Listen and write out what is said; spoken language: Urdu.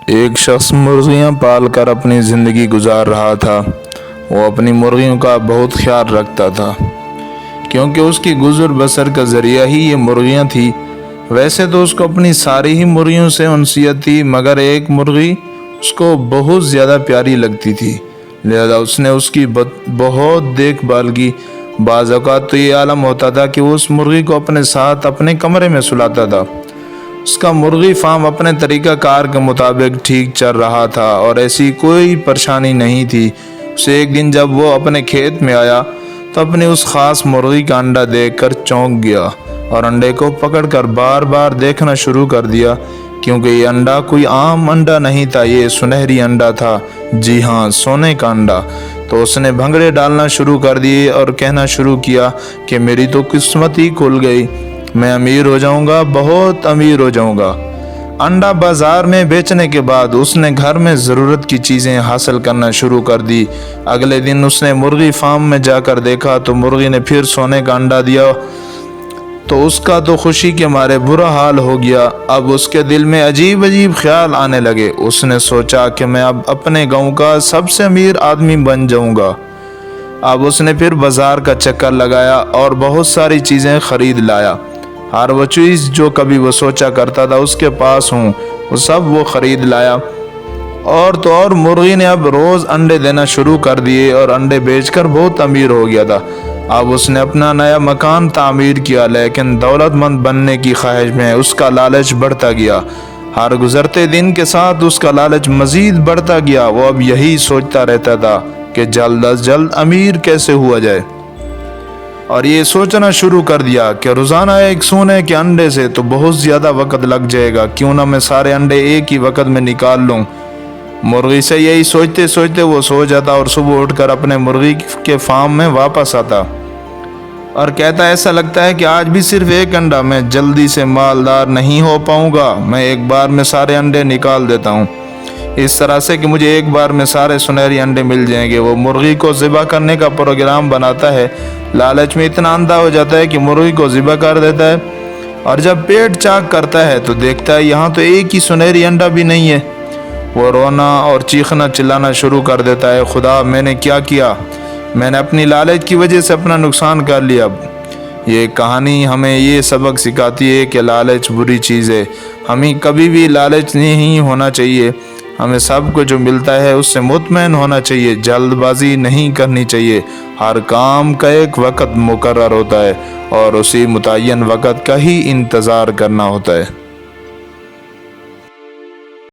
ایک شخص مرغیاں پال کر اپنی زندگی گزار رہا تھا۔ وہ اپنی مرغیوں کا بہت خیال رکھتا تھا کیونکہ اس کی گزر بسر کا ذریعہ ہی یہ مرغیاں تھیں۔ ویسے تو اس کو اپنی ساری ہی مرغیوں سے انسیت تھی، مگر ایک مرغی اس کو بہت زیادہ پیاری لگتی تھی، لہذا اس نے اس کی بہت دیکھ بھال کی۔ بعض اوقات تو یہ عالم ہوتا تھا کہ وہ اس مرغی کو اپنے ساتھ اپنے کمرے میں سلاتا تھا۔ اس کا مرغی فارم اپنے طریقہ کار کے مطابق ٹھیک چل رہا تھا اور ایسی کوئی پریشانی نہیں تھی۔ اسے ایک دن جب وہ اپنے کھیت میں آیا تو اپنی اس خاص مرغی کا انڈا دیکھ کر چونک گیا اور انڈے کو پکڑ کر بار بار دیکھنا شروع کر دیا، کیونکہ یہ انڈا کوئی عام انڈا نہیں تھا، یہ سنہری انڈا تھا، جی ہاں، سونے کا انڈا۔ تو اس نے بھنگڑے ڈالنا شروع کر دیے اور کہنا شروع کیا کہ میری تو قسمت ہی کھل گئی، میں امیر ہو جاؤں گا، بہت امیر ہو جاؤں گا۔ انڈا بازار میں بیچنے کے بعد اس نے گھر میں ضرورت کی چیزیں حاصل کرنا شروع کر دی۔ اگلے دن اس نے مرغی فارم میں جا کر دیکھا تو مرغی نے پھر سونے کا انڈا دیا، تو اس کا تو خوشی کے مارے برا حال ہو گیا۔ اب اس کے دل میں عجیب عجیب خیال آنے لگے۔ اس نے سوچا کہ میں اب اپنے گاؤں کا سب سے امیر آدمی بن جاؤں گا۔ اب اس نے پھر بازار کا چکر لگایا اور بہت ساری چیزیں خرید لایا۔ ہر وہ چیز جو کبھی وہ سوچا کرتا تھا اس کے پاس ہوں، وہ سب وہ خرید لایا۔ اور تو اور مرغی نے اب روز انڈے دینا شروع کر دیے اور انڈے بیچ کر بہت امیر ہو گیا تھا۔ اب اس نے اپنا نیا مکان تعمیر کیا، لیکن دولت مند بننے کی خواہش میں اس کا لالچ بڑھتا گیا۔ ہر گزرتے دن کے ساتھ اس کا لالچ مزید بڑھتا گیا۔ وہ اب یہی سوچتا رہتا تھا کہ جلد از جلد امیر کیسے ہوا جائے، اور یہ سوچنا شروع کر دیا کہ روزانہ ایک سونے کے انڈے سے تو بہت زیادہ وقت لگ جائے گا، کیوں نہ میں سارے انڈے ایک ہی وقت میں نکال لوں۔ مرغی سے یہی سوچتے سوچتے وہ سو جاتا اور صبح اٹھ کر اپنے مرغی کے فارم میں واپس آتا اور کہتا ایسا لگتا ہے کہ آج بھی صرف ایک انڈا، میں جلدی سے مالدار نہیں ہو پاؤں گا، میں ایک بار میں سارے انڈے نکال دیتا ہوں، اس طرح سے کہ مجھے ایک بار میں سارے سنہری انڈے مل جائیں گے۔ وہ مرغی کو ذبح کرنے کا پروگرام بناتا ہے، لالچ میں اتنا اندھا ہو جاتا ہے کہ مرغی کو ذبح کر دیتا ہے، اور جب پیٹ چاک کرتا ہے تو دیکھتا ہے یہاں تو ایک ہی سنہری انڈا بھی نہیں ہے۔ وہ رونا اور چیخنا چلانا شروع کر دیتا ہے، خدا، میں نے کیا کیا؟ میں نے اپنی لالچ کی وجہ سے اپنا نقصان کر لیا۔ یہ کہانی ہمیں یہ سبق سکھاتی ہے کہ لالچ بری چیز ہے، ہمیں کبھی بھی لالچ نہیں ہونا چاہیے۔ ہمیں سب کو جو ملتا ہے اس سے مطمئن ہونا چاہیے، جلد بازی نہیں کرنی چاہیے۔ ہر کام کا ایک وقت مقرر ہوتا ہے اور اسی متعین وقت کا ہی انتظار کرنا ہوتا ہے۔